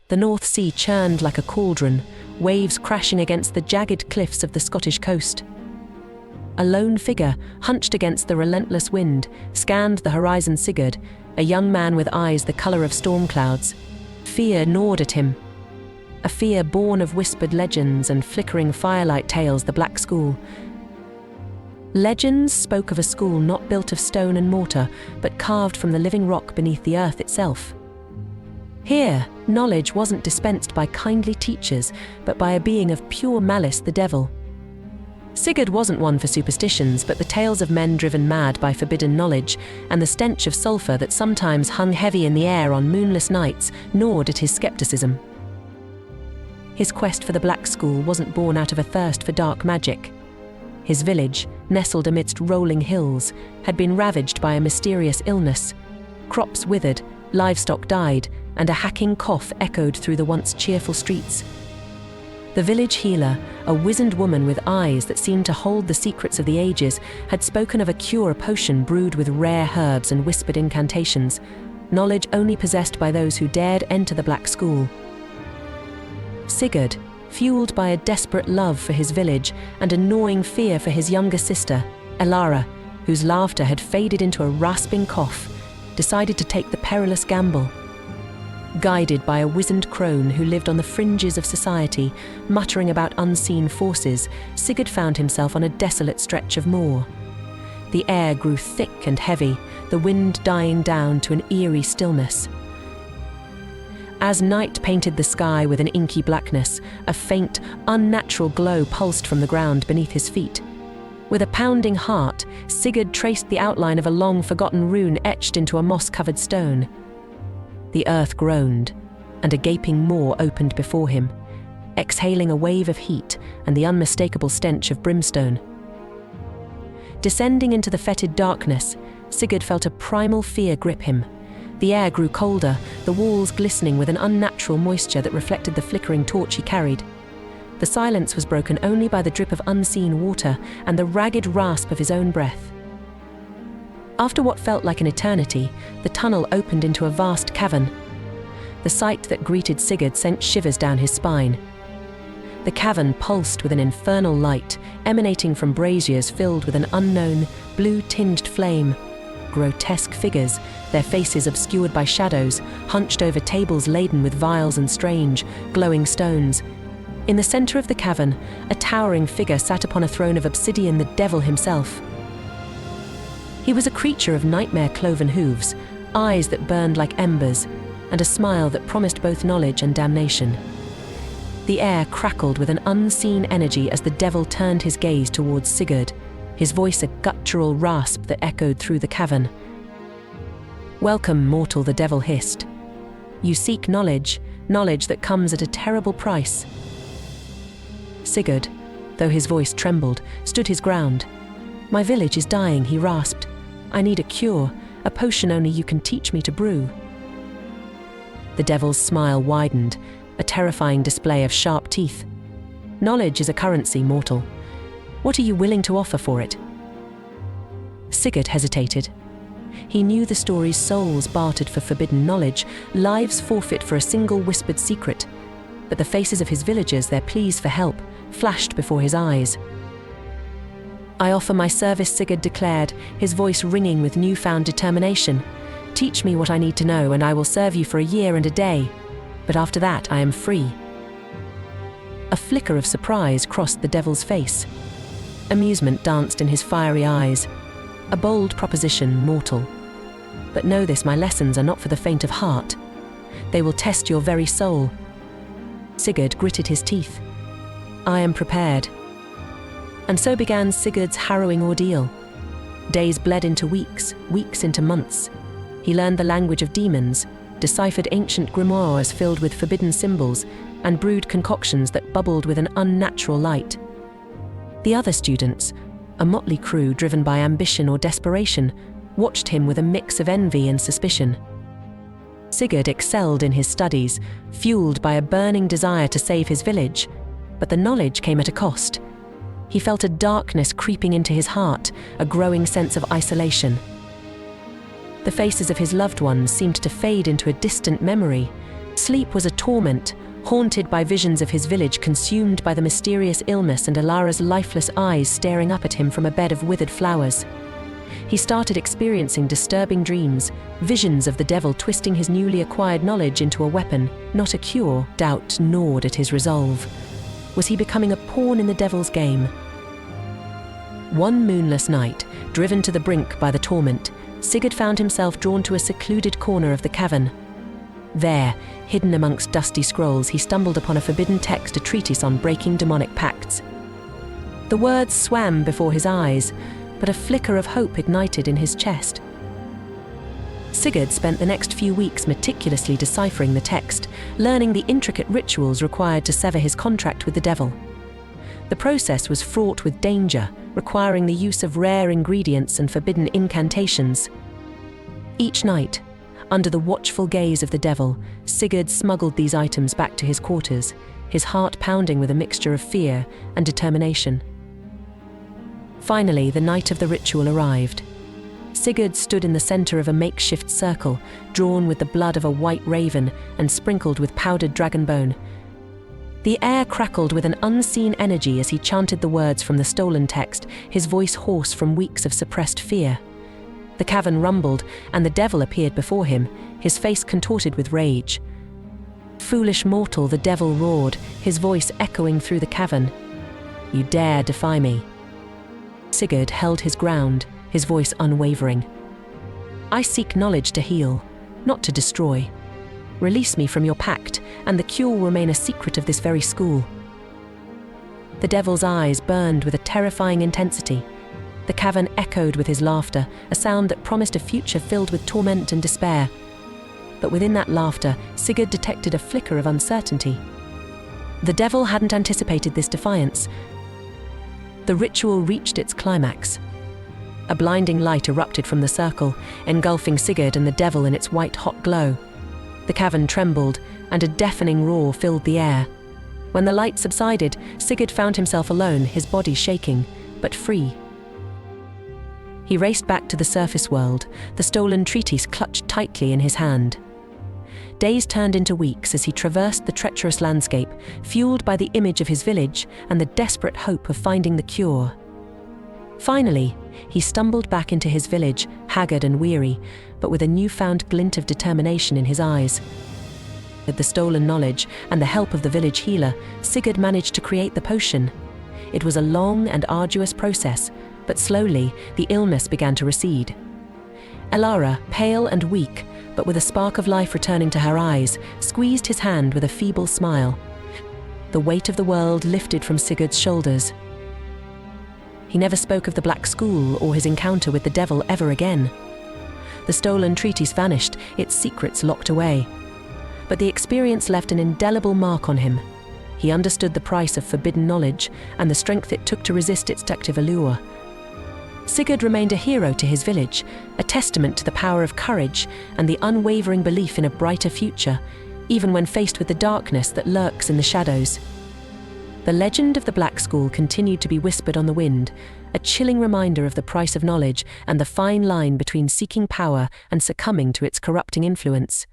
The North Sea churned like a cauldron, waves crashing against the jagged cliffs of the Scottish coast. A lone figure, hunched against the relentless wind, scanned the horizon. Sigurd, a young man with eyes the colour of storm clouds. Fear gnawed at him. A fear born of whispered legends and flickering firelight tales. The Black School. Legends spoke of a school not built of stone and mortar, but carved from the living rock beneath the earth itself. Here, knowledge wasn't dispensed by kindly teachers, but by a being of pure malice, the devil. Sigurd wasn't one for superstitions, but the tales of men driven mad by forbidden knowledge, and the stench of sulphur that sometimes hung heavy in the air on moonless nights, gnawed at his skepticism. His quest for the Black School wasn't born out of a thirst for dark magic. His village, nestled amidst rolling hills, had been ravaged by a mysterious illness. Crops withered, livestock died, and a hacking cough echoed through the once cheerful streets. The village healer, a wizened woman with eyes that seemed to hold the secrets of the ages, had spoken of a cure, a potion brewed with rare herbs and whispered incantations, knowledge only possessed by those who dared enter the Black School. Sigurd, fueled by a desperate love for his village and a gnawing fear for his younger sister, Elara, whose laughter had faded into a rasping cough, decided to take the perilous gamble. Guided by a wizened crone who lived on the fringes of society, muttering about unseen forces, Sigurd found himself on a desolate stretch of moor. The air grew thick and heavy, the wind dying down to an eerie stillness. As night painted the sky with an inky blackness, a faint, unnatural glow pulsed from the ground beneath his feet. With a pounding heart, Sigurd traced the outline of a long-forgotten rune etched into a moss-covered stone. The earth groaned, and a gaping maw opened before him, exhaling a wave of heat and the unmistakable stench of brimstone. Descending into the fetid darkness, Sigurd felt a primal fear grip him. The air grew colder, the walls glistening with an unnatural moisture that reflected the flickering torch he carried. The silence was broken only by the drip of unseen water and the ragged rasp of his own breath. After what felt like an eternity, the tunnel opened into a vast cavern. The sight that greeted Sigurd sent shivers down his spine. The cavern pulsed with an infernal light, emanating from braziers filled with an unknown, blue-tinged flame. Grotesque figures, their faces obscured by shadows, hunched over tables laden with vials and strange, glowing stones. In the center of the cavern, a towering figure sat upon a throne of obsidian, the devil himself. He was a creature of nightmare-cloven hooves, eyes that burned like embers, and a smile that promised both knowledge and damnation. The air crackled with an unseen energy as the devil turned his gaze towards Sigurd, his voice a guttural rasp that echoed through the cavern. "Welcome, mortal," the devil hissed. "You seek knowledge, knowledge that comes at a terrible price." Sigurd, though his voice trembled, stood his ground. "My village is dying," he rasped. "I need a cure, a potion only you can teach me to brew." The devil's smile widened, a terrifying display of sharp teeth. "Knowledge is a currency, mortal. What are you willing to offer for it?" Sigurd hesitated. He knew the story's souls bartered for forbidden knowledge, lives forfeit for a single whispered secret, but the faces of his villagers, their pleas for help, flashed before his eyes. "I offer my service," Sigurd declared, his voice ringing with newfound determination. "Teach me what I need to know, and I will serve you for a year and a day. But after that, I am free." A flicker of surprise crossed the devil's face. Amusement danced in his fiery eyes. "A bold proposition, mortal. But know this, my lessons are not for the faint of heart. They will test your very soul." Sigurd gritted his teeth. "I am prepared." And so began Sigurd's harrowing ordeal. Days bled into weeks, weeks into months. He learned the language of demons, deciphered ancient grimoires filled with forbidden symbols, and brewed concoctions that bubbled with an unnatural light. The other students, a motley crew driven by ambition or desperation, watched him with a mix of envy and suspicion. Sigurd excelled in his studies, fueled by a burning desire to save his village, but the knowledge came at a cost. He felt a darkness creeping into his heart, a growing sense of isolation. The faces of his loved ones seemed to fade into a distant memory, Sleep was a torment, haunted by visions of his village consumed by the mysterious illness and Alara's lifeless eyes staring up at him from a bed of withered flowers. He started experiencing disturbing dreams, visions of the devil twisting his newly acquired knowledge into a weapon, not a cure. Doubt gnawed at his resolve. Was he becoming a pawn in the devil's game? One moonless night, driven to the brink by the torment, Sigurd found himself drawn to a secluded corner of the cavern. There, hidden amongst dusty scrolls, he stumbled upon a forbidden text, a treatise on breaking demonic pacts. The words swam before his eyes, but a flicker of hope ignited in his chest. Sigurd spent the next few weeks meticulously deciphering the text, learning the intricate rituals required to sever his contract with the devil. The process was fraught with danger, requiring the use of rare ingredients and forbidden incantations. Each night, under the watchful gaze of the devil, Sigurd smuggled these items back to his quarters, his heart pounding with a mixture of fear and determination. Finally, the night of the ritual arrived. Sigurd stood in the center of a makeshift circle, drawn with the blood of a white raven and sprinkled with powdered dragon bone. The air crackled with an unseen energy as he chanted the words from the stolen text, his voice hoarse from weeks of suppressed fear. The cavern rumbled, and the devil appeared before him, his face contorted with rage. "Foolish mortal," the devil roared, his voice echoing through the cavern. "You dare defy me?" Sigurd held his ground, his voice unwavering. "I seek knowledge to heal, not to destroy. Release me from your pact, and the cure will remain a secret of this very school." The devil's eyes burned with a terrifying intensity. The cavern echoed with his laughter, a sound that promised a future filled with torment and despair. But within that laughter, Sigurd detected a flicker of uncertainty. The devil hadn't anticipated this defiance. The ritual reached its climax. A blinding light erupted from the circle, engulfing Sigurd and the devil in its white-hot glow. The cavern trembled, and a deafening roar filled the air. When the light subsided, Sigurd found himself alone, his body shaking, but free. He raced back to the surface world, the stolen treatise clutched tightly in his hand. Days turned into weeks as he traversed the treacherous landscape, fueled by the image of his village and the desperate hope of finding the cure. Finally, he stumbled back into his village, haggard and weary, but with a newfound glint of determination in his eyes. With the stolen knowledge and the help of the village healer, Sigurd managed to create the potion. It was a long and arduous process, but slowly the illness began to recede. Alara, pale and weak, but with a spark of life returning to her eyes, squeezed his hand with a feeble smile. The weight of the world lifted from Sigurd's shoulders. He never spoke of the Black School or his encounter with the devil ever again. The stolen treatise vanished, its secrets locked away. But the experience left an indelible mark on him. He understood the price of forbidden knowledge and the strength it took to resist its seductive allure. Sigurd remained a hero to his village, a testament to the power of courage and the unwavering belief in a brighter future, even when faced with the darkness that lurks in the shadows. The legend of the Black School continued to be whispered on the wind, a chilling reminder of the price of knowledge and the fine line between seeking power and succumbing to its corrupting influence.